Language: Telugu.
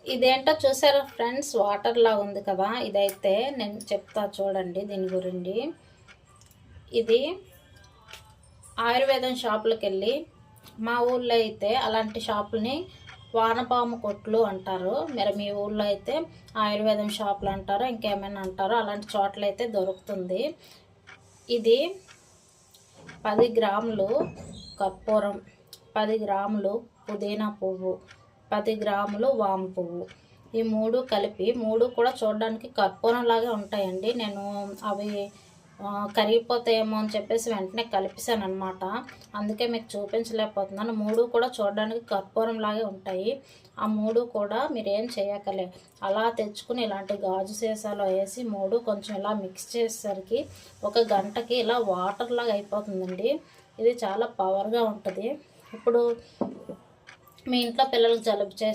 ఇదేంటో చూసారా ఫ్రెండ్స్, వాటర్ లాగా ఉంది కదా. ఇదైతే నేను చెప్తా చూడండి దీని గురించి. ఇది ఆయుర్వేదం షాపులకు వెళ్ళి, మా ఊళ్ళో అయితే అలాంటి షాపులని వానపాము కొట్లు అంటారు. మరి మీ ఊళ్ళో అయితే ఆయుర్వేదం షాపులు అంటారో ఇంకేమైనా అంటారో, అలాంటి చోట్ల అయితే దొరుకుతుంది. ఇది 10 గ్రాములు కర్పూరం, 10 గ్రాములు పుదీనా పువ్వు, 10 గ్రాములు వాము పువ్వు, ఈ 3 కలిపి, 3 కూడా చూడడానికి కర్పూరం లాగే ఉంటాయండి. నేను అవి కరిగిపోతాయేమో అని చెప్పేసి వెంటనే కలిపేసాను అనమాట. అందుకే మీకు చూపించలేకపోతున్నాను. 3 కూడా చూడడానికి కర్పూరం లాగే ఉంటాయి. ఆ 3 కూడా మీరేం చేయక్కర్లే, అలా తెచ్చుకుని ఇలాంటి గాజు సీసాలో వేసి 3 కొంచెం ఇలా మిక్స్ చేసేసరికి 1 గంటకి ఇలా వాటర్ లాగా అయిపోతుందండి. ఇది చాలా పవర్గా ఉంటుంది. ఇప్పుడు మీ ఇంట్లో పిల్లలకు జలుబు చేసి